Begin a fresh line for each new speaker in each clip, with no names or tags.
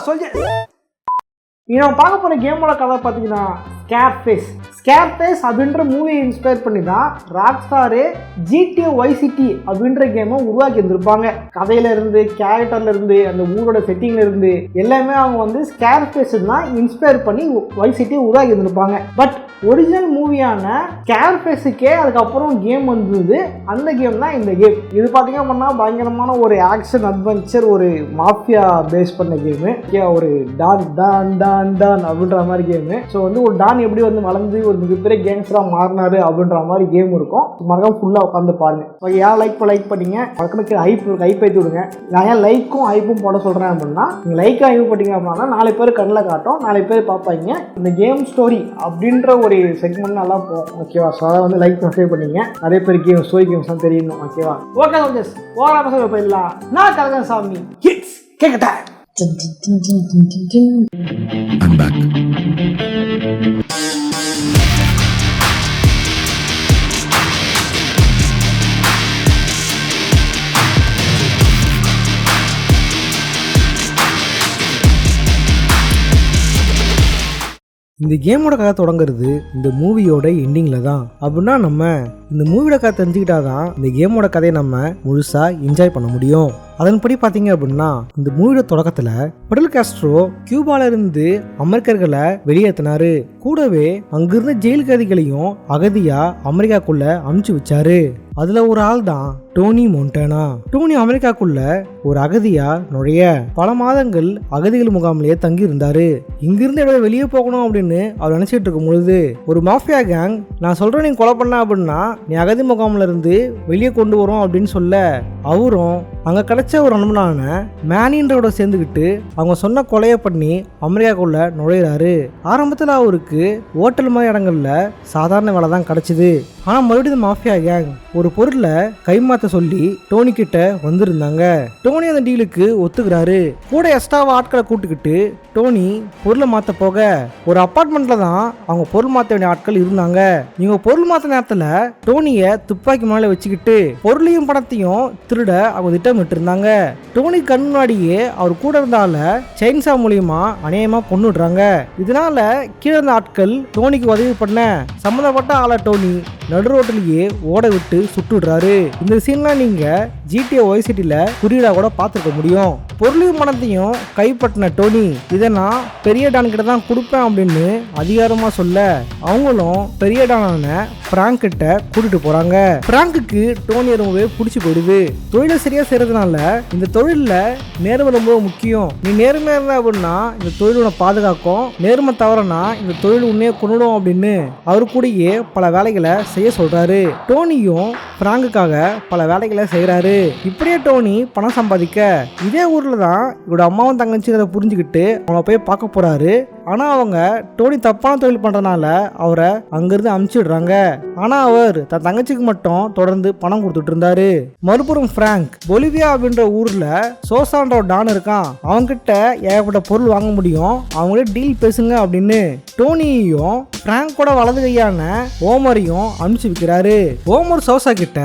சொல்லிட்டு நம்ம பார்க்க போகிற கேமோட கதை பார்த்தீங்கன்னா ஸ்கேர்ஃபேஸ் அப்படின்ற மூவியை இன்ஸ்பயர் பண்ணி தான் ராக்ஸ்டாரு GTA Vice City அப்படின்ற கேமை உருவாக்கி இருந்திருப்பாங்க. கதையிலேருந்து கேரக்டர்லேருந்து அந்த ஊரோட செட்டிங்லேருந்து எல்லாமே அவங்க வந்து ஸ்கேர்ஃபேஸ் தான் இன்ஸ்பயர் பண்ணி Vice City உருவாக்கி இருந்திருப்பாங்க. பட் ஒரிஜினல் மூவியான ஸ்கேர்ஃபேஸுக்கே அதுக்கப்புறம் கேம் வந்தது. அந்த கேம் தான் இந்த கேம். இது பார்த்தீங்க அப்படின்னா பயங்கரமான ஒரு ஆக்ஷன் அட்வென்ச்சர், ஒரு மாஃபியா பேஸ் பண்ண கேமு. ஒரு டான் அப்படின்ற மாதிரி கேமு. ஸோ வந்து ஒரு டான் எப்படி வந்து வளர்ந்து ஒரு மிகப்பெரிய கேங்ஸ்டராக மாறினாரு அப்படின்ற மாதிரி கேம் இருக்கும். மறக்காம ஃபுல்லாக உட்காந்து பாருங்க. ஓகே, யார் லைக் பண்ணீங்க பக்கத்துக்கு ஹைப் ஏற்றி விடுங்க. நான் ஏன் லைக்கும் ஹைப்பும் போட சொல்கிறேன் அப்படின்னா, நீங்கள் லைக்காக ஹைப் போட்டிங்க அப்படின்னா 4 பேர் கண்ணில் காட்டும், 4 பேர் பார்ப்பாங்க. இந்த கேம் ஸ்டோரி அப்படின்ற ஒரு செக்மெண்ட் நல்லா போகும். ஓகேவா? ஸோ அதை வந்து லைக் சப்ஸ்கிரைப் பண்ணிங்க. நிறைய பேர் ஸ்டோரி கேம்ஸ் தான் தெரியணும். ஓகேவா? ஓகே ஓகே போயிடலாம். நான் கலகசாமி கேட்கட்டா.
I'm back.
இந்த கேமோட கதை தொடங்குறது இந்த மூவியோட எண்டிங்கில் தான். அப்படின்னா நம்ம இந்த மூவியோட கதை தெரிஞ்சுக்கிட்டாதான் இந்த கேமோட கதையை நம்ம முழுசாக என்ஜாய் பண்ண முடியும். அதன்படி பார்த்தீங்க அப்படின்னா இந்த மூவியோட தொடக்கத்தில் பிடல் காஸ்ட்ரோ கியூபால இருந்து அமெரிக்கர்களை வெளியேற்றினாரு. கூடவே அங்கிருந்த ஜெயில் கைதிகளையும் அகதியா அமெரிக்காக்குள்ள அனுப்பிச்சு வச்சாரு. அதுல ஒரு ஆள் தான் டோனி மோண்டனா. டோனி அமெரிக்காக்குள்ள ஒரு அகதியா நுழைய பல மாதங்கள் அகதிகள் முகாமிலேயே தங்கி இருந்தாரு. இங்கிருந்து வெளியே போகணும் அப்படின்னு அவர் நினைச்சிட்டு இருக்கும் பொழுது ஒரு மாஃபியா கேங், நான் சொல்றேன் நீ கொலை பண்ண அப்படின்னா நீ அகதி முகாம்ல இருந்து வெளியே கொண்டு வரோம் அப்படின்னு சொல்ல, அவரும் அங்க கிடைச்ச ஒரு நண்பனான மேனின்றோட சேர்ந்துக்கிட்டு அவங்க சொன்ன கொலையை பண்ணி அமெரிக்காக்குள்ள நுழையிறாரு. ஆரம்பத்தில் அவருக்கு ஹோட்டல் மாதிரி இடங்கள்ல சாதாரண வேலை தான் கிடைச்சிது. ஆனா மறுபடியும் மாஃபியா கேங் ஒரு பொருளை கைமாத்த சொல்லி டோனி கிட்ட வந்திருந்தாங்க. டோனி அந்த டீலுக்கு ஒத்துக்கிறாரு. கூட எக்ஸ்ட்ராவா ஆட்களை கூட்டுக்கிட்டு டோனி பொருளை மாத்த போக ஒரு அப்பார்ட்மெண்ட்ல தான் அவங்க பொருள் மாத்த வேண்டிய ஆட்கள் இருந்தாங்க. இவங்க பொருள் மாத்த நேரத்துல டோனிய துப்பாக்கி மேல வச்சுக்கிட்டு பொருளையும் பணத்தையும் திருட அவங்க திட்டமிட்டு இருந்தாங்க. டோனி கண் முன்னாடியே அவர் கூட இருந்தால செயின்சா மூலியமா அநியாயமா கொன்னுடுறாங்க. இதனால கீழே இருந்த ஆட்கள் டோனிக்கு உதவி பண்ண சம்மந்தப்பட்ட ஆளை டோனி நடு ரோட்டிலேயே ஓட விட்டு சுட்டுடுறாரு. இந்த சீன்லாம் நீங்க GTA Vice Cityல குறியீடா கூட பார்த்துருக்க முடியும். பொருளையும் பணத்தையும் கைப்பற்றின டோனி இதை நான் பெரிய டான் கிட்ட தான் கொடுப்பேன் அப்படின்னு அதிகாரமா சொல்ல, அவங்களும் பெரிய டானான பிராங்க் கிட்ட கூட்டிட்டு போறாங்க. பிராங்குக்கு டோனி ரொம்பவே பிடிச்சி போயிடுது. தொழிலை சரியா செய்யறதுனால இந்த தொழில நேர்மை ரொம்ப முக்கியம். நீ நேர்மையா இருந்தா அப்படின்னா இந்த தொழில் உன்னை பாதுகாக்கும், நேர்மை தவறனா இந்த தொழில் உன்னையே கொண்டுடும் அப்படின்னு அவரு கூடயே பல வேலைகளை செய்ய சொல்றாரு. டோனியும் பிராங்குக்காக பல வேலைகளை செய்யறாரு. இப்படியே டோனி பணம் சம்பாதிக்க இதே ஊர்ல தான் இவரோட அம்மாவும் தங்கச்சிங்கிறத புரிஞ்சுக்கிட்டு அவங்கள போய் பார்க்க போறாரு. ஆனா அவங்க டோனி தப்பான தொழில் பண்றதுனால அவரை அங்கிருந்து அனுப்பிச்சிடுறாங்க. ஆனா அவர் தன் தங்கச்சிக்கு மட்டும் தொடர்ந்து பணம் கொடுத்துட்டு இருந்தாரு. மறுபுறம் பிராங்க் பொலிவியா அப்படின்ற ஊர்ல சோசான்ற டான் இருக்கான். அவங்க கிட்ட ஏகப்பட்ட பொருள் வாங்க முடியும், அவங்களே டீல் பேசுங்க அப்படின்னு டோனியையும் பிராங்கோட வலது கையான ஓமரையும் அனுப்பிச்சு வைக்கிறாரு. ஓமர் சோசா கிட்ட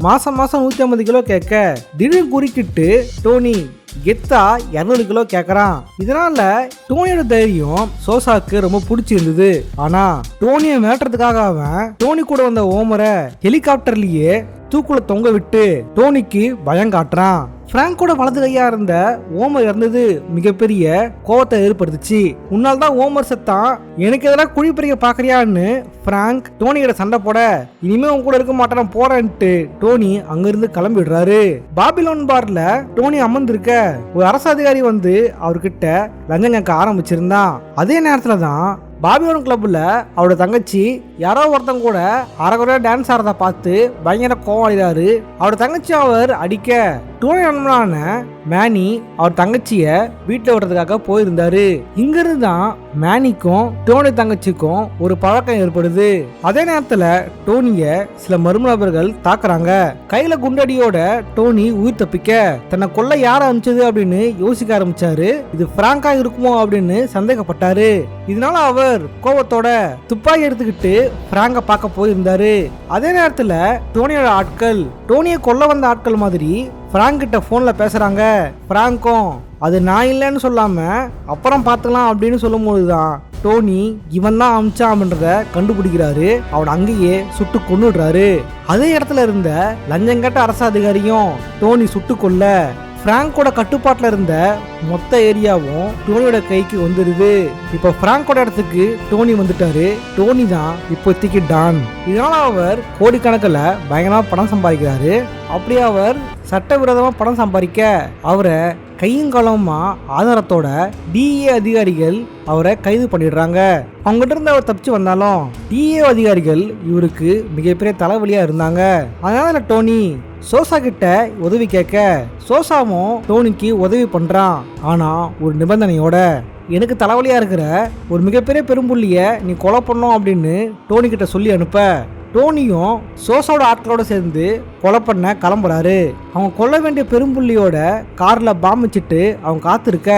மாசம் 150 கிலோ கேட்க திடீர்னு குறுக்கிட்டு டோனி கெத்தா 200 கிலோ கேட்கறான். இதனால டோனியோட தைரியம் சோசாக்கு ரொம்ப பிடிச்சிருந்தது. ஆனா டோனியை மிரட்டுறதுக்காக அவன் டோனி கூட வந்த ஓமரை ஹெலிகாப்டர்லயே தூக்குல தொங்க விட்டு டோனிக்கு பயம் காட்டுறான். பிராங்கோட வலது கையா இருந்த ஓமர் இறந்தது மிகப்பெரிய கோவத்தை ஏற்படுத்துச்சு. உன்னால தான் ஓமர் செத்தான், எனக்கு எதெல்லாம் குழி பறிக்க பாக்குறியான்னு பிராங்க் டோனி கிட்ட சண்டை போட, இனிமே உன் கூட இருக்க மாட்டான் போறேன்ட்டு டோனி அங்கிருந்து கிளம்பிடுறாரு. பாபிலோன் பார்ல டோனி அமர்ந்திருக்க ஒரு அரசு அதிகாரி வந்து அவர்கிட்ட லஞ்சம் கேட்க ஆரம்பிச்சிருந்தான். அதே நேரத்துல தான் பாபிலோன் கிளப்ல அவரோட தங்கச்சி யாரோ ஒருத்தங்க கூட அரைகுறையா டான்ஸ் ஆடுறத பார்த்து பயங்கர கோவம் அடைகிறாரு. அவரோட தங்கச்சி அவர் அடிக்க டோனி நண்பனான மேனி அவர் தங்கச்சிய வீட்டில் விடுறதுக்காக போயிருந்தாரு. இங்கிருந்து தான் மேனிக்கும் டோனி தங்கச்சிக்கும் ஒரு பழக்கம் ஏற்படுது. அதே நேரத்துல டோனிய சில மர்ம நபர்கள் தாக்குறாங்க. கையில குண்டடியோட டோனி உயிர் தப்பிக்க தன்னை கொல்ல யார அனுப்பிச்சது அப்படின்னு யோசிக்க ஆரம்பிச்சாரு. இது பிராங்கா இருக்குமோ அப்படின்னு சந்தேகப்பட்டாரு. இதனால அவர் கோபத்தோட துப்பாக்கி எடுத்துக்கிட்டு பிராங்க பார்க்க போயிருந்தாரு. அதே நேரத்துல டோனியோட ஆட்கள் டோனியை கொல்ல வந்த ஆட்கள் மாதிரி பிராங்க் கிட்ட போன்ல பேசுறாங்க. பிராங்கும் அது நான் இல்லைன்னு சொல்லாம அப்புறம் பார்த்துக்கலாம் அப்படின்னு சொல்லும் போதுதான் டோனி இவன் தான் அமிச்சான் அப்படின்றத கண்டுபிடிக்கிறாரு. அவன் அங்கேயே சுட்டு கொன்னுடுறாரு. அதே இடத்துல இருந்த லஞ்சங்கட்ட அரசு அதிகாரியும் டோனி சுட்டு கொல்ல பிராங்கோட கட்டுப்பாட்டில் இருந்த மொத்த ஏரியாவும் டோனியோட கைக்கு வந்துடுது. இப்போ பிராங்கோட இடத்துக்கு டோனி வந்துட்டாரு. டோனி தான் இப்போதைக்கு டான். இதனால அவர் கோடிக்கணக்கில் பயங்கரமா பணம் சம்பாதிக்கிறாரு. அப்படியே அவர் சட்டவிரோதமா பணம் சம்பாதிக்க அவரை கையங்காலமா ஆதாரத்தோட டிஏ அதிகாரிகள் அவரை கைது பண்ணிடுறாங்க. அவங்ககிட்ட இருந்து அவர் தப்பிச்சு வந்தாலும் டிஏ அதிகாரிகள் இவருக்கு மிகப்பெரிய தலைவலியா இருந்தாங்க. அதனால டோனி சோசா கிட்ட உதவி கேட்க சோசாவும் டோனிக்கு உதவி பண்றான். ஆனா ஒரு நிபந்தனையோட, எனக்கு தலைவலியா இருக்கிற ஒரு மிகப்பெரிய பெரும்புள்ளிய நீ கொலை பண்ணும் அப்படின்னு டோனி கிட்ட சொல்லி அனுப்ப டோனியும் சோசாவோட ஆட்களோட சேர்ந்து கொலை பண்ண கிளம்புறாரு. அவங்க கொல்ல வேண்டிய பெரும்புள்ளியோட கார்ல பாம்பு வச்சுட்டு அவங்க காத்திருக்க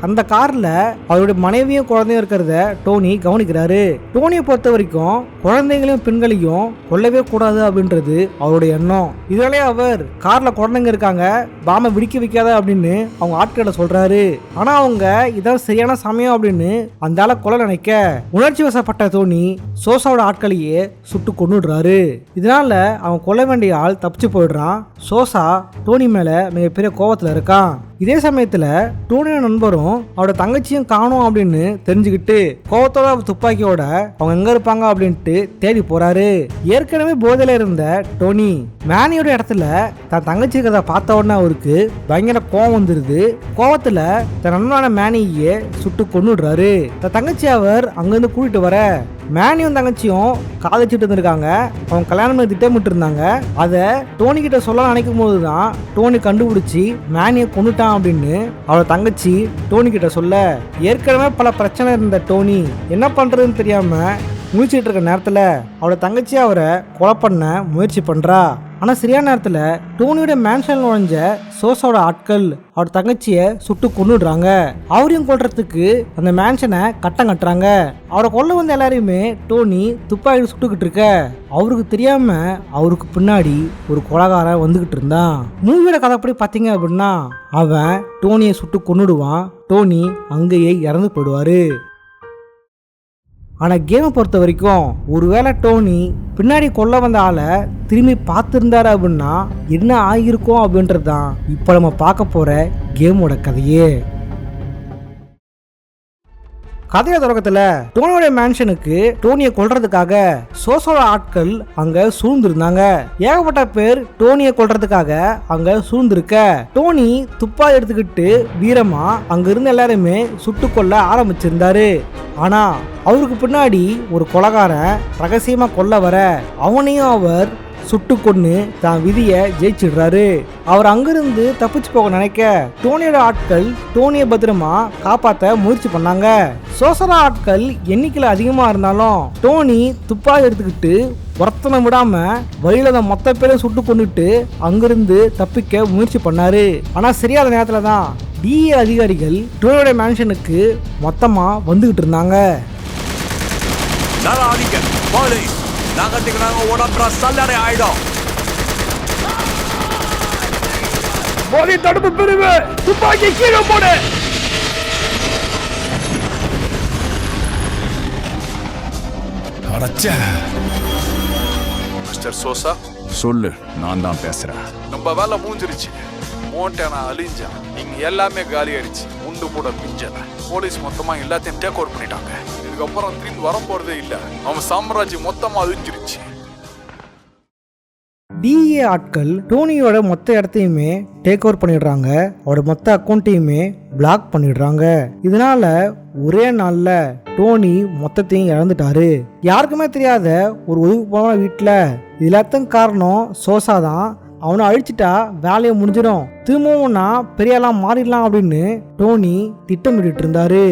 அந்த கார்ல அவருடைய மனைவியும் குழந்தையும் இருக்கிறத டோனி கவனிக்கிறாரு. டோனியை பொறுத்த வரைக்கும் குழந்தைகளையும் பெண்களையும் கொல்லவே கூடாது அப்படின்றது அவருடைய எண்ணம். இதனாலே அவர் கார்ல குழந்தைங்க இருக்காங்க, பாம்பை வெடிக்க வைக்காத அப்படின்னு அவங்க ஆட்களை சொல்றாரு. ஆனா அவங்க இதான் சரியான சமயம் அப்படின்னு அந்த ஆளை கொலை நினைக்க உணர்ச்சி வசப்பட்ட டோனி சோசாவோட ஆட்களையே சுட்டு கொன்னுடுறாரு. இதனால அவன் கொல்ல வேண்டிய ஆள் தப்பிச்சு போயிடுறான். சோசா டோனி மேல மிகப்பெரிய கோவத்துல இருக்கான். இதே சமயத்துல டோனியோட நண்பரும் அவரோட தங்கச்சியும் காணோம் அப்படின்னு தெரிஞ்சுக்கிட்டு கோவத்தோட துப்பாக்கியோட அவங்க எங்க இருப்பாங்க அப்படின்ட்டு தேடி போறாரு. ஏற்கனவே போதையில இருந்த டோனி மேனியோட இடத்துல தன் தங்கச்சி இருக்கிறத பார்த்த உடனே அவருக்கு பயங்கர கோவம் வந்துருது. கோவத்துல தன் நண்பனான மேனியே சுட்டு கொன்னுடுறாரு. தன் தங்கச்சி அவர் அங்கிருந்து கூட்டிட்டு வர மேனியும் தங்கச்சியும் காதலிச்சுட்டு இருந்திருக்காங்க. அவங்க கல்யாணம் திட்டமிட்டு இருந்தாங்க. அதை டோனி கிட்ட சொல்ல நினைக்கும் போதுதான் டோனி கண்டுபிடிச்சி மேனியை கொண்டுட்டான் அப்படின்னு அவளோட தங்கச்சி டோனி கிட்ட சொல்ல, ஏற்கனவே பல பிரச்சனை இருந்த டோனி என்ன பண்றதுன்னு தெரியாம முழிச்சிட்டு இருக்க நேரத்துல அவளோட தங்கச்சி அவரை கொலை பண்ண முயற்சி பண்றா. ஆனா சரியான நேரத்துல டோனியோட மேன்ஷன் நுழைஞ்ச சோசாவோட ஆட்கள் அவரோட தங்கச்சியை சுட்டு கொன்னுடுறாங்க. அவரையும் கொல்றதுக்கு அந்த மேன்ஷனை கட்டம் கட்டுறாங்க. அவரை கொல்ல வந்த எல்லாரையுமே டோனி துப்பாக்கி சுட்டுக்கிட்டு இருக்க அவருக்கு தெரியாம அவருக்கு பின்னாடி ஒரு கொலைகாரன் வந்துகிட்டு இருந்தான். மூவியோட கதைப்படி பாத்தீங்க அப்படின்னா அவன் டோனியை சுட்டு கொன்னுடுவான். டோனி அங்கேயே இறந்து போயிடுவாரு. ஆனால் கேமை பொறுத்த வரைக்கும் ஒருவேளை டோனி பின்னாடி கொல்ல வந்த ஆளை திரும்பி பார்த்துருந்தாரு அப்படின்னா என்ன ஆகியிருக்கும் அப்படின்றது தான் இப்போ நம்ம பார்க்க போகிற கேமோட கதையே. கதைய தொடக்கத்துல டோனியோட மேன்ஷனுக்கு டோனியை கொல்றதுக்காக சோசாவோட ஆட்கள் அங்க சூழ்ந்திருந்தாங்க. ஏகப்பட்ட பேர் டோனியை கொல்றதுக்காக அங்க சூழ்ந்திருக்க டோனி துப்பாக்கி எடுத்துக்கிட்டு வீரமா அங்க இருந்த எல்லாருமே சுட்டு கொல்ல ஆரம்பிச்சிருந்தாரு. ஆனா அவருக்கு பின்னாடி ஒரு கொலைகாரன் ரகசியமா கொல்ல வர அவனையும் அவர் சுட்டு கொன்னு தான் விதியை ஜெயிச்சிடுறாரு. அவர் அங்கிருந்து தப்பிச்சு போக நினைக்க டோனியோட ஆட்கள் டோனியை பத்திரமா காப்பாற்ற முயற்சி பண்ணாங்க. சோசரா ஆட்கள் எண்ணிக்கையில் அதிகமா இருந்தாலும் டோனி துப்பாக்கி எடுத்துக்கிட்டு ஒருத்தனை விடாம வழியில மொத்த பேரும் சுட்டு கொண்டுட்டு அங்கிருந்து தப்பிக்க முயற்சி பண்ணாரு. ஆனா சரியான நேரத்துல தான் டிஏ அதிகாரிகள் டோனியோட மேன்ஷனுக்கு மொத்தமா வந்துகிட்டு இருந்தாங்க.
தடுப்பு பிரிவு துப்பாக்கி கீழே போடு.
மிஸ்டர் சோசா,
சொல்லு. நான் தான் பேசுறேன்.
நம்ம வேலை மூஞ்சிருச்சு. மோண்டேனா அழிஞ்சான். இங்க எல்லாமே காலி ஆயிடுச்சு. உண்டு கூட மிஞ்சல. போலீஸ் மொத்தமா எல்லாத்தையும் டேக் ஓவர் பண்ணிட்டாங்க. இதுக்கப்புறம் திரும்பி வர போறதே இல்ல. அவன் சாம்ராஜ்யம் மொத்தமா அழிஞ்சிருச்சு.
டிஏ ஆட்கள் டோனியோட மொத்த இடத்தையுமே டேக் ஓவர் பண்ணிடுறாங்க. அவரோட மொத்த அக்கௌண்ட்டையுமே பிளாக் பண்ணிடுறாங்க. இதனால ஒரே நாள்ல டோனி மொத்தத்தையும் இழந்துட்டாரு. யாருக்குமே தெரியாத ஒரு ஒதுக்குப்பான வீட்டுல எல்லாத்துக்கும் காரணம் சோசா தான். அவனை அழிச்சிட்டா வேலையை முடிஞ்சிடும், திரும்பவும் நான் பெரியாலாம் மாறிடலாம் அப்படின்னு டோனி திட்டமிட்டு இருந்தாரு.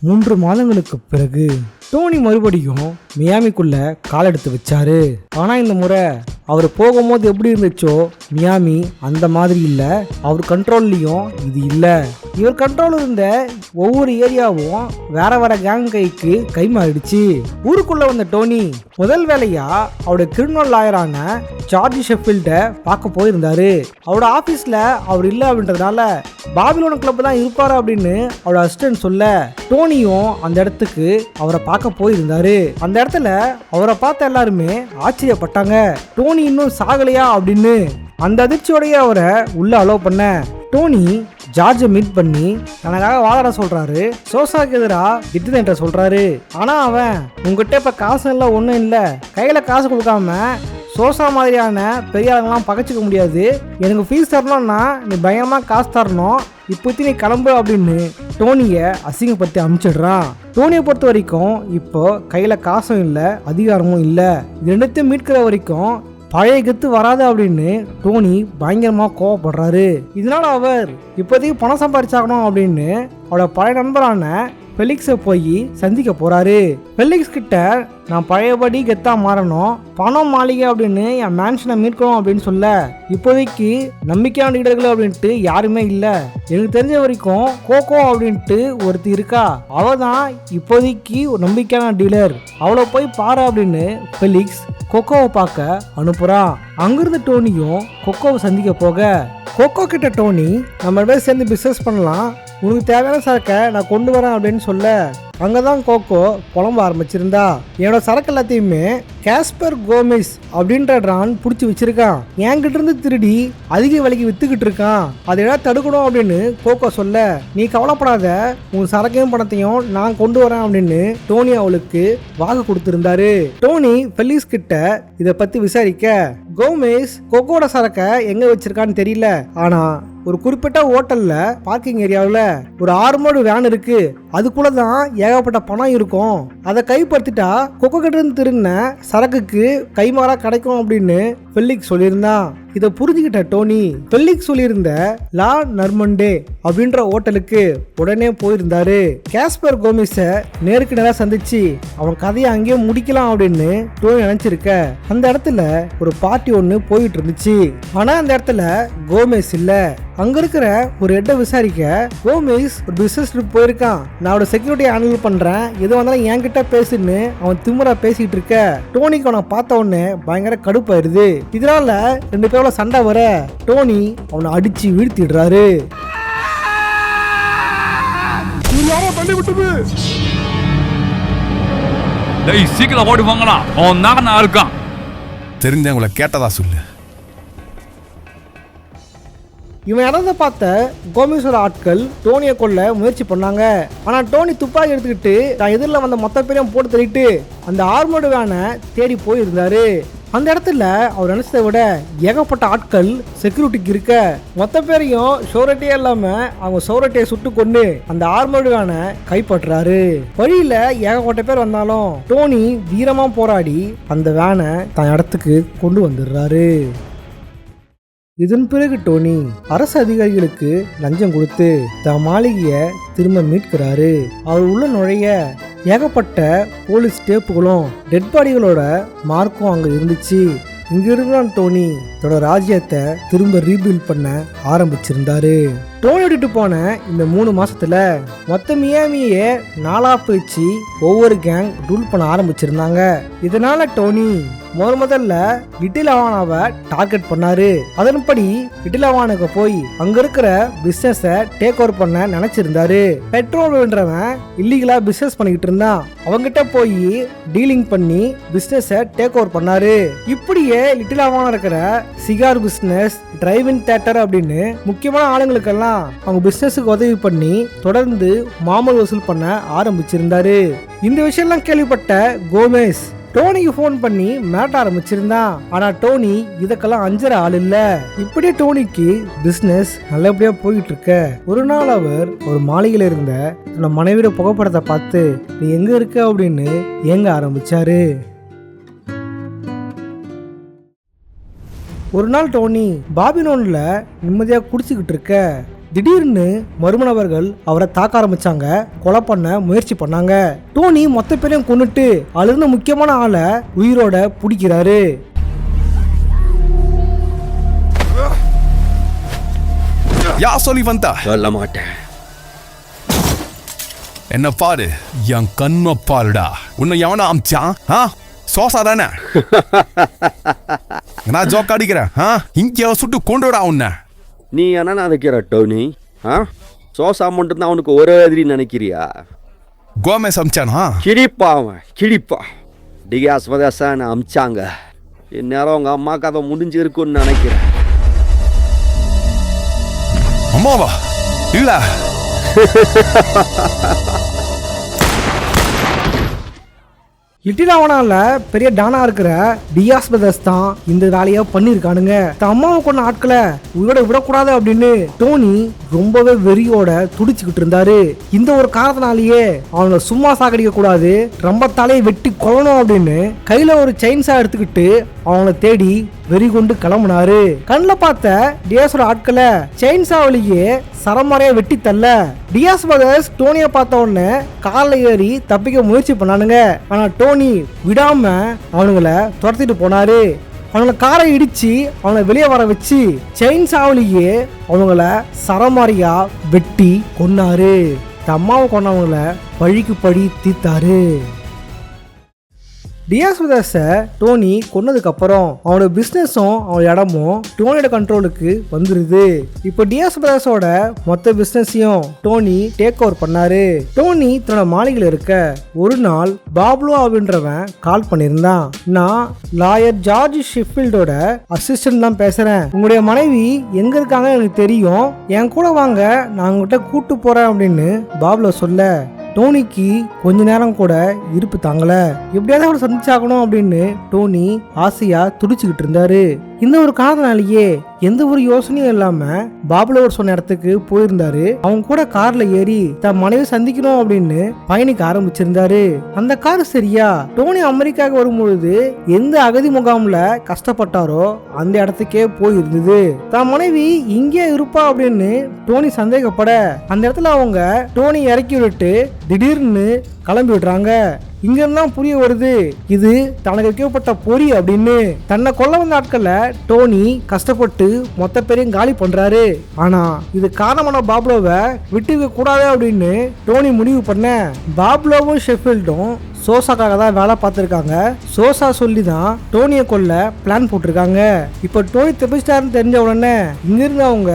3 மாதங்களுக்கு பிறகு டோனி மறுபடியும் மியாமிக்குள்ள கால் எடுத்து வச்சாரு. ஆனா இந்த முறை அவர் போகும்போது எப்படி இருந்துச்சோ மியாமி அந்த மாதிரி இல்லை, அவர் கண்ட்ரோல்லையும் இது இல்லை. இவர் கண்ட்ரோல் இருந்த ஒவ்வொரு ஏரியாவும் வேற வேற கேங் கைக்கு கைமாறிடுச்சு. ஊருக்குள்ள வந்த டோனி முதல் வேலையா அவருடைய கிரிமினல் லாயரான ஜார்ஜ் ஷெஃபீல்ட பார்க்க போயிருந்தாரு. அவரோட ஆபீஸ்ல அவர் இல்லை அப்படின்றதுனால பாபிலோன் கிளப் தான் இருப்பாரு அப்படின்னு அவரோட அசிஸ்டன்ட் சொல்ல டோனியும் அந்த இடத்துக்கு அவரை பார்க்க போயிருந்தாரு. அந்த இடத்துல அவரை பார்த்த எல்லாருமே ஆச்சரியப்பட்டாங்க, டோனி இன்னும் சாகலையா அப்படின்னு. அந்த அதிர்ச்சியோடய அவரை உள்ள அலோவ் பண்ண டோனி ஜார்ஜை மீட் பண்ணி தனக்காக வாதாட சொல்றாரு. சோசாக்கு எதிராக திட்டுதேன்ற சொல்றாரு. ஆனா அவன் உங்ககிட்ட இப்ப காசு இல்லை, ஒன்றும் இல்லை, கையில காசு கொடுக்காம சோசா மாதிரியான பெரிய ஆளுங்கெல்லாம் பகைச்சிக்க முடியாது, எனக்கு ஃபீஸ் தரணும்னா நீ பயங்கரமாக காசு தரணும், இப்போத்தி நீ கிளம்பு அப்படின்னு டோனியை அசிங்கப்படுத்தி அனுப்பிச்சிடுறான். டோனியை பொறுத்த வரைக்கும் இப்போ கையில் காசும் இல்லை, அதிகாரமும் இல்லை, இது ரெண்டுத்தையும் மீட்கிற வரைக்கும் பழைய கத்து வராது அப்படின்னு டோனி பயங்கரமாக கோவப்படுறாரு. இதனால அவர் இப்போதைக்கு பணம் சம்பாதிச்சாகணும் அப்படின்னு அவரோட பழைய நண்பரான ஃபெலிக்ஸை போய் சந்திக்க போறாரு. ஃபெலிக்ஸ் கிட்ட நான் பழையபடி கெத்தா மாறணும், பணம் மாளிகை அப்படின்னு என் மேன்ஷனை மீட்கணும் அப்படின்னு சொல்ல இப்போதைக்கு நம்பிக்கையான லீடர்கள் அப்படின்ட்டு யாருமே இல்லை. எனக்கு தெரிஞ்ச வரைக்கும் கோகோ அப்படின்ட்டு ஒருத்தி இருக்கா, அவ தான் இப்போதைக்கு ஒரு நம்பிக்கையான டீலர், அவளை போய் பாரு அப்படின்னு ஃபெலிக்ஸ் கொக்கோவை பார்க்க அனுப்புறான். அங்கிருந்து டோனியும் கொக்கோவை சந்திக்க போக கொக்கோ கிட்ட டோனி நம்ம பேர் சேர்ந்து பிஸ்னஸ் பண்ணலாம், உனக்கு தேவையான சரக்கை நான் கொண்டு வரேன் அப்படின்னு சொல்ல அங்கதான் கோகோ புலம்ப ஆரம்பிச்சிருந்தா. என்னோட சரக்கு எல்லாத்தையுமே காஸ்பர் கோமிஸ் அப்படின்ற ட்ரான் பிடிச்சி வச்சிருக்கான், என்கிட்ட இருந்து திருடி அதிக விலைக்கு வித்துக்கிட்டு இருக்கான், அதை எதாவது தடுக்கணும் அப்படின்னு கோகோ சொல்ல நீ கவலைப்படாத, உன் சரக்கையும் பணத்தையும் நான் கொண்டு வரேன் அப்படின்னு டோனி அவளுக்கு வாக்கு கொடுத்திருந்தாரு. டோனி ஃபெலிக்ஸ் கிட்ட இதை பத்தி விசாரிக்க கோமிஸ் கொக்கோட சரக்கை எங்க வச்சிருக்கான்னு தெரியல, ஆனா ஒரு குறிப்பிட்ட ஹோட்டல்ல பார்க்கிங் ஏரியாவில் ஒரு ஆர்மோடு வேன் இருக்கு, அதுக்குள்ள தான் ஏகப்பட்ட பணம் இருக்கும், அதை கைப்பற்றிட்டா கொக்கோ கிட்ட இருந்து திருடின சரக்குக்கு கைமாறா கிடைக்கும் அப்படின்னு ஃபெலிக்ஸ் சொல்லியிருந்தான். இதை புரிஞ்சுக்கிட்ட டோனி ஃபெலிக்ஸ் சொல்லியிருந்த லா நர்மண்டே அப்படின்ற ஹோட்டலுக்கு உடனே போயிருந்தாரு. காஸ்பர் கோமிஸை நேருக்கு நேராக சந்திச்சு அவன் கதையை அங்கேயே முடிக்கலாம் அப்படின்னு டோனி நினைச்சிருக்க அந்த இடத்துல ஒரு பார்ட்டி ஒன்று போயிட்டு இருந்துச்சு. ஆனா அந்த இடத்துல கோமிஸ் இல்ல. அங்க இருக்கிற ஒரு ஹெட்டை விசாரிக்க கோமிஸ் ஒரு பிசினஸ் ட்ரிப் போயிருக்கான், நான் அவரோட செக்யூரிட்டியை ஹேண்டில் பண்றேன், எது வந்தாலும் என்கிட்ட பேசுன்னு அவன் திமுறா பேசிட்டு இருக்க டோனிக்கு அவனை பார்த்த உடனே பயங்கர கடுப்பாயிருது. இதனால ரெண்டு பேரோட சண்டை வர டோனி அவனை அடிச்சு வீழ்த்திடுறாரு.
சீக்கிரம் ஓடி வாங்கடா, அவன் தான் இருக்கான்.
தெரிஞ்சவங்களை கேட்டதா சொல்லு.
இவன் இடத்த பார்த்த கோமிஸோட ஆட்கள் டோனியை கொல்ல முயற்சி பண்ணாங்க. ஆனா டோனி துப்பாக்கி எடுத்துக்கிட்டு தான் எதிரில் வந்த மொத்த பேரையும் போட்டு தள்ளிட்டு அந்த ஆர்மோடு வேனை தேடி போயிருந்தாரு. அந்த இடத்துல அவர் நினைச்சதை விட ஏகப்பட்ட ஆட்கள் செக்யூரிட்டிக்கு இருக்க மொத்த பேரையும் ஷோரட்டியே இல்லாம அவங்க ஷோரட்டியை சுட்டு கொண்டு அந்த ஆர்மோடு வேனை கைப்பற்றாரு. வழியில ஏகப்பட்ட பேர் வந்தாலும் டோனி வீரமா போராடி அந்த வேனை தன் இடத்துக்கு கொண்டு வந்துடுறாரு. இதன் பிறகு டோனி அரசு அதிகாரிகளுக்கு லஞ்சம் கொடுத்து தன் மாளிகையை திரும்ப மீட்கிறாரு. அவர் உள்ள நுழைய ஏகப்பட்ட போலீஸ் டேப்புகளும் டெட் பாடிகளோட மார்க்கும் அங்க இருந்துச்சு. இங்க இருக்கிறான் டோனி தன்னோட ராஜ்யத்தை திரும்ப ரீபில்ட் பண்ண ஆரம்பிச்சிருந்தாரு. டோனி விட்டுட்டு போன இந்த 3 மாசத்துல மொத்த மியாமியே 4ஆ பிரிச்சு ஒவ்வொரு கேங் ரூல் பண்ண ஆரம்பிச்சிருந்தாங்க. இதனால டோனி முதல்ல லிட்டில் ஹவானாவை டார்கெட் பண்ணாரு. அதன்படி லிட்டில் ஹவானுக்கு போய் அங்க இருக்கிற பிசினஸ டேக் ஓவர் பண்ண நினைச்சிருந்தாரு. பெட்ரோல்ன்றவன் இல்லீகலா பிசினஸ் பண்ணிக்கிட்டு இருந்தான், அவங்கிட்ட போய் டீலிங் பண்ணி பிசினஸ டேக் ஓவர் பண்ணாரு. இப்படியே லிட்டில் ஹவானா இருக்கிற சிகார் பிசினஸ், டிரைவிங் தியேட்டர் அப்படின்னு முக்கியமான ஆளுங்களுக்கெல்லாம் அவங்க பிசினஸுக்கு உதவி பண்ணி தொடர்ந்து மாமூல் வசூல் பண்ண ஆரம்பிச்சிருந்தாரு. இந்த விஷயம்லாம் கேள்விப்பட்ட கோமேஸ் டோனிக்கு போன் பண்ணி மிரட்ட ஆரம்பிச்சிருந்தான். ஆனா டோனி இதுக்கெல்லாம் அஞ்சற ஆள் இல்ல. இப்படியே டோனிக்கு பிசினஸ் நல்லபடியா போயிட்டு இருக்க ஒரு நாள் அவர் ஒரு மாளிகையில இருந்த தன்னோட மனைவியோட புகைப்படத்தை பார்த்து நீ எங்க இருக்க அப்படின்னு ஏங்க ஆரம்பிச்சாரு. ஒரு நாள் டோனி பாபிலோன்ல நிம்மதியா குடிச்சுக்கிட்டு இருக்க திடீர்னு மர்மநபர்கள் அவரை தாக்க ஆரம்பிச்சாங்க, கொலை பண்ண முயற்சி பண்ணாங்க. டோனி மொத்த பேரையும் கொன்னுட்டு அதிலிருந்து முக்கியமான ஆளை உயிரோட பிடிக்கிறாரு.
யார் சொல்லி வந்தா?
சொல்ல மாட்டேன்.
என்ன பாரு, என் கண்ண பாருடா. உன்னை எவனா அமிச்சான்? சோசா தானே? நான் ஜோக் அடிக்கிறேன். இங்க சுட்டு கொண்டுடா உன்னை.
நீ என்ன நினைக்கிற டோனி? சோசா மட்டும்தான் அவனுக்கு ஒரே எதிரி நினைக்கிறியா?
கோமேஸ் அமிச்சானா?
கிழிப்பா அவன், கிழிப்பா. டிகாஸ் பதாசான அமிச்சாங்க. இந்நேரம் உங்க அம்மா கதை முடிஞ்சிருக்குன்னு நினைக்கிறேன்.
அம்மாவா? இல்ல.
லிட்டில் அவனால பெரிய டானா இருக்கிற டியாஸ் பிரதர்ஸ் தான் இந்த வேலையை பண்ணியிருக்கானுங்க. தன் அம்மாவை கொண்ட ஆட்களை உயிரோட விடக்கூடாது அப்படின்னு டோனி ரொம்பவே வெறியோட துடிச்சுக்கிட்டு இருந்தாரு. இந்த ஒரு காரணத்தினாலேயே அவனை சும்மா சாகடிக்க கூடாது, ரொம்ப தலையை வெட்டி கொள்ளணும் அப்படின்னு கையில ஒரு செயின்ஸா எடுத்துக்கிட்டு அவனை தேடி வெறி கொண்டு கிளம்புனாரு. கண்ணில் பார்த்த டியாஸோட ஆட்களை செயின்ஸாவிலேயே சரமாரையா வெட்டி தள்ள டியாஸ் பிரதர்ஸ் டோனியை பார்த்த உடனே காலில் ஏறி தப்பிக்க முயற்சி பண்ணானுங்க. ஆனா டோனி விடாம அவனுங்களை துரத்திட்டு போனாரு. அவங்கள காரை இடிச்சு அவனை வெளியே வர வச்சு செயின்ஸாவிலேயே அவங்கள சரமாரியா வெட்டி கொன்னாரு. அம்மாவை கொண்டவங்கள பழிக்கு பழி தீர்த்தாரு. டியாஸ் பிரதர்ஸை டோனி கொன்னதுக்கு அப்புறம் அவனோட பிஸ்னஸும் அவன் இடமும் டோனியோட கண்ட்ரோலுக்கு வந்துருது. இப்போ டியாஸ் பிரதர்ஸோட மொத்த பிஸ்னஸையும் டோனி டேக் ஓவர் பண்ணாரு. டோனி தன்னோட மாளிகையில் இருக்க ஒரு நாள் பாப்லோ அப்படின்றவன் கால் பண்ணியிருந்தான். நான் லாயர் ஜார்ஜ் ஷெஃபீல்டோட அசிஸ்டன்ட் தான் பேசுறேன். உங்களுடைய மனைவி எங்க இருக்காங்க எனக்கு தெரியும், என் கூட வாங்க, நான் உங்ககிட்ட கூட்டு போறேன் அப்படின்னு பாப்லோ சொல்ல டோனிக்கு கொஞ்ச நேரம் கூட இருப்பு தாங்கல. எப்படியாவது அவரை சந்திச்சாகணும் அப்படின்னு டோனி ஆசையா துடிச்சுக்கிட்டு இருந்தாரு. இந்த ஒரு காரணத்தினாலேயே எந்த ஒரு யோசனையும் இல்லாம பாபுலவர் சொன்ன இடத்துக்கு போயிருந்தாரு. அவங்க கூட கார்ல ஏறி தன் மனைவி சந்திக்கணும் அப்படின்னு பயணிக்க ஆரம்பிச்சிருந்தாரு. அந்த கார் சரியா டோனி அமெரிக்காவுக்கு வரும்பொழுது எந்த அகதி முகாம்ல கஷ்டப்பட்டாரோ அந்த இடத்துக்கே போயிருந்தது. தன் மனைவி இங்கே இருப்பா அப்படின்னு டோனி சந்தேகப்பட அந்த இடத்துல அவங்க டோனி இறக்கி விட்டு திடீர்னு கிளம்பி விடுறாங்க. இங்க இருந்தா புரிய வருது இது தனக்கு வைக்கப்பட்ட பொறி அப்படின்னு. தன்னை கொல்ல வந்த ஆட்களை டோனி கஷ்டப்பட்டு மொத்த பேரையும் காலி பண்றாரு. ஆனா இது காரணமான பாப்லோவை விட்டு வைக்க கூடாது அப்படின்னு டோனி முடிவு பண்ண பாப்லோவும் ஷெஃபீல்டும் சோசாக்காக தான் வேலை பார்த்துருக்காங்க. சோசா சொல்லி தான் டோனியை கொல்ல பிளான் போட்டிருக்காங்க. இப்போ டோனி தப்பிச்சிட்டாருன்னு தெரிஞ்ச உடனே இங்கிருந்து அவங்க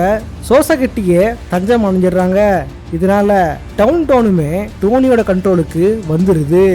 சோசா கிட்டியே தஞ்சம் அடைஞ்சிடுறாங்க. இதனால டவுனுமே டோனியோட கண்ட்ரோலுக்கு வந்துருது.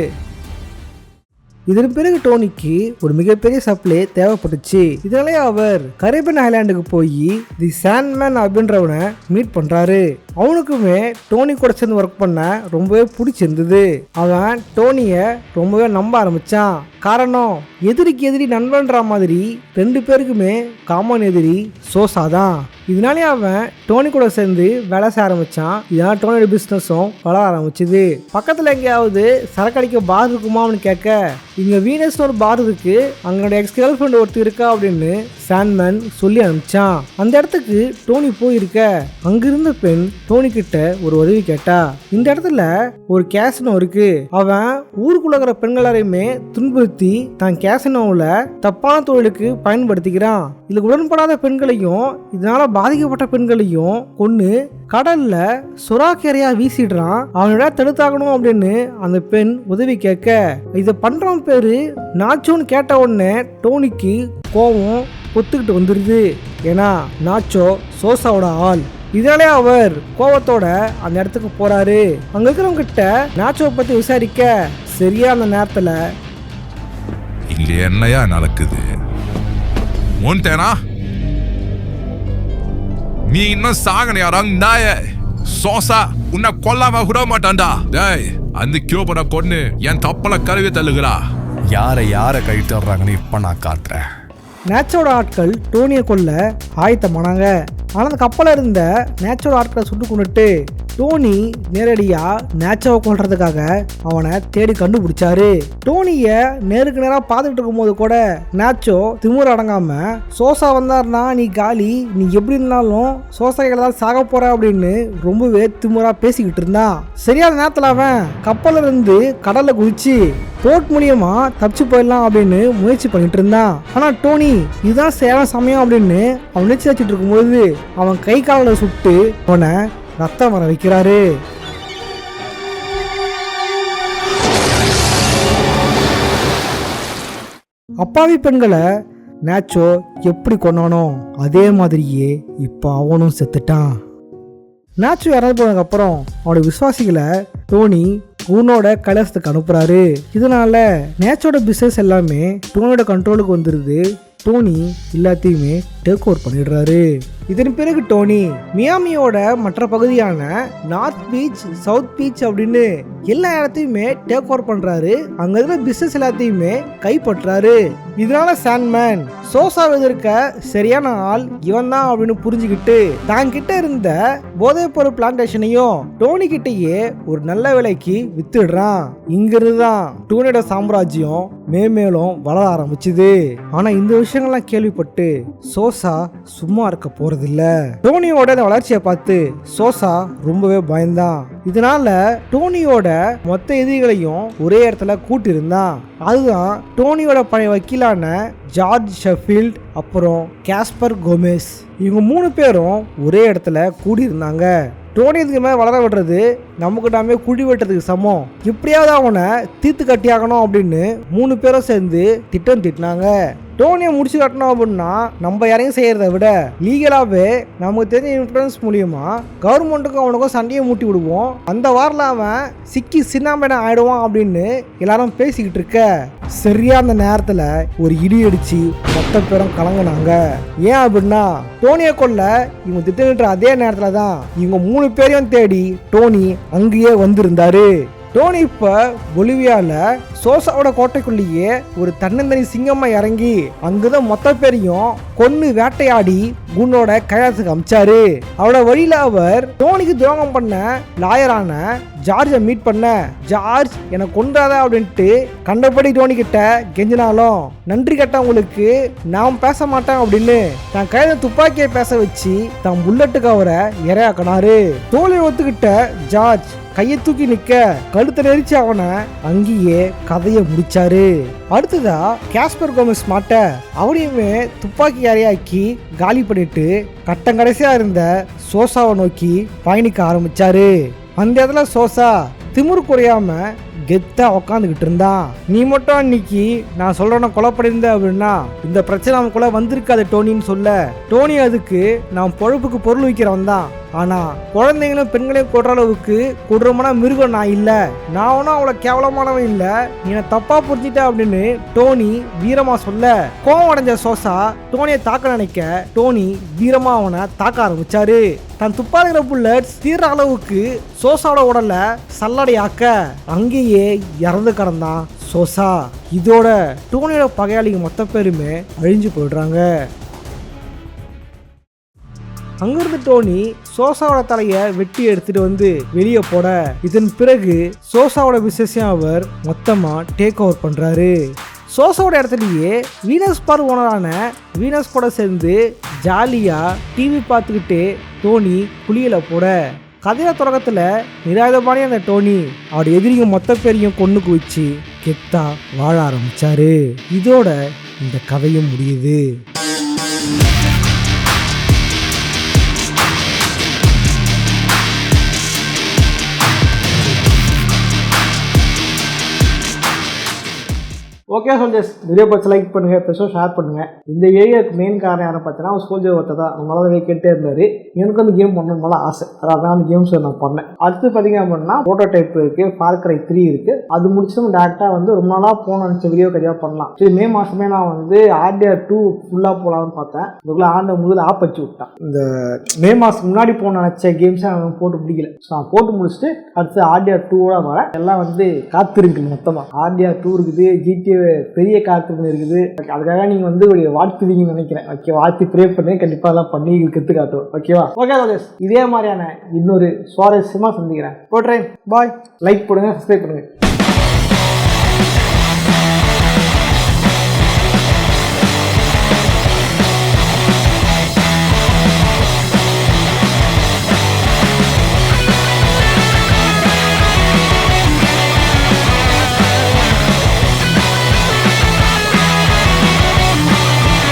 இதன் பிறகு டோனிக்கு ஒரு மிகப்பெரிய சப்ளை தேவைப்பட்டுச்சு. இதனாலே அவர் கரீபியன் ஐலாண்டுக்கு போய் தி சாண்ட்மேன் அப்படின்றவனை மீட் பண்றாரு. அவனுக்குமே டோனி கூட சேர்ந்து ஒர்க் பண்ண ரொம்பவே பிடிச்சிருந்தது. அவன் டோனிய ரொம்பவே நம்ப ஆரம்பிச்சான். காரணம் எதிரிக்கு எதிரி நண்பன்ற மாதிரி ரெண்டு பேருக்குமே காமன் எதிரி சோசா தான். இதனாலே அவன் டோனி கூட சேர்ந்து வேலை செய்ய ஆரம்பிச்சான். இதனால டோனியோட பிஸ்னஸும் வளர ஆரம்பிச்சுது. பக்கத்தில் எங்கேயாவது சரக்கடிக்க பார் இருக்குமா அப்படின்னு கேட்க இங்க வீனஸ் ஒரு பார் இருக்கு, அங்கோட எக்ஸ் கேர்ள் ஃப்ரெண்ட் ஒருத்தர் இருக்கா அப்படின்னு சாண்ட்மேன் சொல்லி அனுப்பிச்சான். அந்த இடத்துக்கு டோனி போயிருக்க அங்கிருந்த பெண் டோனி கிட்ட ஒரு உதவி கேட்டா. இந்த இடத்துல ஒரு கேசினோ இருக்கு, அவன் ஊருக்குள்ள இருக்கிற பெண்கள் எல்லாரையுமே துன்புறுத்தி தன் கேசினோவில் தப்பான தொழிலுக்கு பயன்படுத்திக்கிறான். இதுக்கு உடன்படாத பெண்களையும் இதனால பாதிக்கப்பட்ட பெண்களையும் கொன்னு கடல்ல சுறாக்கரையா வீசிடுறான். அவனோட தடுத்தாகணும் அப்படின்னு அந்த பெண் உதவி கேட்க இதை பண்றவன் பேரு நாச்சோன்னு கேட்ட உடனே டோனிக்கு கோவம் ஒத்துக்கிட்டு வந்துருது. ஏன்னா நாச்சோ சோசாவோட ஆள். இதனாலே அவர் கோவத்தோட அந்த இடத்துக்கு போறாரு. அங்க இருக்கிறவங்க கிட்ட நாச்சோவை பத்தி விசாரிக்க சரியா அந்த நேரத்துல
இங்க என்னையா நடக்குது? மோன்டேனா நீ இன்னும் சாகனையாராங் நாய சோசா உன்னை கொல்லாம விட மாட்டான்டா. டேய் அந்த கியோபனை கொன்னு என் தப்பல கழுவி தள்ளுகிறா.
யாரை கழித்து வர்றாங்கன்னு இப்ப நான் காட்டுறேன்.
நேச்சரோட ஆட்கள் டோனியை கொல்ல ஆயத்தமானாங்க. ஆனால் அந்த கப்பலில் இருந்த நேச்சரோட ஆட்களை சுட்டு கொண்டுட்டு டோனி நேரடியா நேச்சோவை கொல்றதுக்காக அவனை தேடி கண்டுபிடிச்சாரு. டோனிய நேருக்கு நேரா பார்த்துட்டு இருக்கும்போது கூட நேச்சோ திமிர அடங்காம சோசா வந்தாருன்னா நீ காலி, நீ எப்படி இருந்தாலும் சோசாய்களை தான் சாக போற அப்படின்னு ரொம்பவே திமிரா பேசிக்கிட்டு இருந்தான். சரியான நேரத்துல அவன் கப்பல்ல இருந்து கடல்ல குதிச்சு போட் மூலியமா தப்பிச்சு போயிடலாம் அப்படின்னு முயற்சி பண்ணிட்டு இருந்தான். ஆனா டோனி இதுதான் சேவை சமயம் அப்படின்னு அவன் நினைச்சு வச்சுட்டு இருக்கும்போது அவன் கை காலில் சுட்டு அவனை ரத்தம் வர வைக்கிறாரு. அப்பாவி பெண்களை நேச்சோ எப்படி கொண்டானோ அதே மாதிரியே இப்போ அவனும் செத்துட்டான். நேச்சோ இறந்து போனதுக்கப்புறம் அவனோட விசுவாசிகளை டோனி கூனோட கைலாசத்துக்கு அனுப்புறாரு. இதனால நேச்சோட பிசினஸ் எல்லாமே டோனியோட கண்ட்ரோலுக்கு வந்துடுது. டோனி எல்லாத்தையுமே டேக் ஓவர் பண்ணிடுறாரு. இதன் பிறகு டோனி மியாமியோட மற்ற பகுதியான நார்த் பீச், சவுத் பீச் அப்படின்னு எல்லா இடத்தையுமே டேக் ஓவர் பண்றாரு. அங்க இருக்கிற பிசினஸ் எல்லாத்தையுமே கைப்பற்றாரு. இதனால சாண்ட்மேன் சோசாவை எதிர்க்க சரியான ஆள் இவன் தான் அப்படின்னு புரிஞ்சுக்கிட்டு தான் கிட்ட இருந்த போதைப் பொருள் பிளான்டேஷனையும் டோனி கிட்டேயே ஒரு நல்ல விலைக்கு வித்துடுறான். இங்கிருந்து தான் டோனியோட சாம்ராஜ்யம் மேலும் வளர ஆரம்பிச்சுது. ஆனா இந்த விஷயங்கள்லாம் கேள்விப்பட்டு சோசா சும்மா இருக்க போறதில்ல. டோனியோட அந்த வளர்ச்சியை பார்த்து சோசா ரொம்பவே பயந்தான். இதனால டோனியோட மொத்த எதிரிகளையும் ஒரே இடத்துல கூட்டியிருந்தான். அதுதான் டோனியோட பழைய வக்கீலான ஜார்ஜ் ஷெஃபீல்ட், அப்புறம் காஸ்பர் கோமெஸ். இவங்க 3 பேரும் ஒரே இடத்துல கூடியிருந்தாங்க. டோனி இதுக்கு மேலே வளர விடுறது நமக்கு நாமே குழி வெட்டுறதுக்கு சமம், எப்படியாவது அவனை தீர்த்து கட்டியாகணும் அப்படின்னு 3 பேரும் சேர்ந்து திட்டம் திட்டினாங்க. டோனியை முடிச்சு கட்டணும் அப்படின்னா நம்ம யாரையும் செய்யறத விட லீகலாகவே நமக்கு தெரிஞ்ச இன்ஃப்ளூயன்ஸ் மூலியமா கவர்மெண்ட்டுக்கும் அவனுக்கும் சண்டையை மூட்டி விடுவோம். அந்த வாரில் அவன் சிக்கி சின்னாமேன ஆயிடுவான் அப்படின்னு எல்லாரும் பேசிக்கிட்டு இருக்க சரியா அந்த நேரத்தில் ஒரு இடி அடிச்சு மொத்த பேரும் கலங்கினாங்க. ஏன் அப்படின்னா டோனியை கொல்ல இவங்க திட்டமிட்ட அதே நேரத்தில் தான் இவங்க 3 பேரையும் தேடி டோனி அங்கேயே வந்திருந்தாரு. டோனி இப்ப பொலிவியால சோசாவோட கோட்டைக்குள்ளேயே ஒரு தன்னந்தனி சிங்கம்மா இறங்கி அங்குதான் மொத்த பேரையும் கொன்னு வேட்டையாடி குன்னோட கைலாசத்துக்கு அமிச்சாரு. அவரோட வழியில அவர் டோனிக்கு துரோகம் பண்ண லாயரான ஜார்ஜை மீட் பண்ண ஜார்ஜ் எனக்கு கொன்றாத அப்படின்ட்டு கண்டபடி டோனி கிட்ட கெஞ்சினாலும் நன்றி கட்டவங்களுக்கு நான் பேச மாட்டேன் அப்படின்னு தன் கையில துப்பாக்கியை பேச வச்சு தன் புல்லட்டுக்கு அவரை இரையாக்கினாரு. தோல்வி ஒத்துக்கிட்ட ஜார்ஜ் கையை தூக்கி நிக்க கழுத்தை நெரிச்சு அவனை அங்கேயே கதையை முடிச்சாரு. அடுத்ததா காஸ்பர் கோமெஸ் மாட்ட அவனையுமே துப்பாக்கி இரையாக்கி காலி பண்ணிட்டு கட்டங்கடைசியா இருந்த சோசாவை நோக்கி பயணிக்க ஆரம்பிச்சாரு. அந்த இடத்துல சோசா திமிரு குறையாம கெத்தா உக்காந்துக்கிட்டு இருந்தான். நீ மட்டும் அன்னைக்கு நான் சொல்றேன் கொலை பண்ணியிருந்த அப்படின்னா இந்த பிரச்சனை அவனுக்குள்ள வந்திருக்காது டோனின்னு சொல்ல டோனி அதுக்கு நான் பொழப்புக்கு பொருள் விற்கிறவன் தான், ஆனா குழந்தைங்களும் பெண்களையும் கொடுற அளவுக்கு கொடூரமான மிருகம் நான் இல்ல, நான் ஒன்னும் அவ்வளோ கேவலமானவன் இல்ல, நீ தப்பா புரிஞ்சிட்ட அப்படின்னு டோனி வீரமா சொல்ல கோவம் அடைஞ்ச சோசா டோனியை தாக்க நினைக்க டோனி வீரமா அவனை தாக்க ஆரம்பிச்சாரு. தன் துப்பாக்கிற புல்லட்ஸ் தீர்ற அளவுக்கு சோசாவோட உடல சல்லடையாக்க அங்கேயே இறந்து கிடந்தான் சோசா. இதோட டோனியோட பகையாளிங்க மொத்த பேருமே அழிஞ்சு போயிடுறாங்க. அங்கிருந்து டோனி சோசாவோட தலையை வெட்டி எடுத்துட்டு வந்து வெளியே போட இதன் பிறகு சோசாவோட பிசினஸையும் அவர் மொத்தமா டேக் ஓவர் பண்றாரு. சோசாவோட இடத்துலயே வீனஸ் பார் ஓனரான வீனஸ் கூட சேர்ந்து ஜாலியா டிவி பார்த்துக்கிட்டே டோனி குளியல போட கதைய தொடக்கத்துல நிராயுதபாணி அந்த டோனி அவருடைய எதிரிங்க மொத்த பேரையும் கொண்டு குவிச்சு கெத்தா வாழ ஆரம்பிச்சாரு. இதோட இந்த கதையும் முடியுது. ஓகே சோல்ஜர்ஸ், வீடியோ பார்த்து லைக் பண்ணுங்க, பெருசாக ஷேர் பண்ணுங்க. இந்த ஏரியாவுக்கு மெயின் காரணம் யாரை பார்த்தீங்கன்னா ஒரு சோல்ஜர் ஒருத்தர் தான். நம்மளால கேட்டே இருந்தாரு, எனக்கு வந்து கேம் பண்ணணும் நல்லா ஆசை, அதான் அந்த கேம்ஸ் நான் பண்ணேன். அடுத்து பார்த்தீங்க அப்படின்னா போட்டோ டைப் இருக்கு, ஃபார் கிரை 3 இருக்கு, அது முடிச்சு டேரெக்டாக வந்து ரொம்ப நாளாக போன நினச்ச வீடியோ கதையாக பண்ணலாம். சரி, மே மாதமே நான் வந்து ஆர்டிஆர் 2 ஃபுல்லாக போகலான்னு பார்த்தேன். இதுக்குள்ள ஆண்ட முதல்ல ஆப் வச்சு விட்டான். இந்த மே மாதம் முன்னாடி போன நினச்ச கேம்ஸை அவன் போட்டு பிடிக்கல. ஸோ நான் போட்டு முடிச்சுட்டு அடுத்து ஆர்டிஆர் 2 வரேன். எல்லாம் வந்து காத்திருக்கு மொத்தமாக. ஆர்டிஆர் 2 இருக்குது, ஜிடிஏ பெரிய காத்திருப்பு இருக்குது. அதுக்காக நீங்கள் வந்து ஒரு வாழ்த்துவீங்கன்னு நினைக்கிறேன். ஓகே, வாழ்த்து ப்ரே பண்ணி கண்டிப்பாக எல்லாம் பண்ணி கற்று காட்டுவோம். ஓகேவா? ஓகே, இதே மாதிரியான இன்னொரு சுவாரஸ்யமாக சந்திக்கிறேன். போட்றேன். பாய். லைக் போடுங்க, சப்ஸ்கிரைப் பண்ணுங்கள்.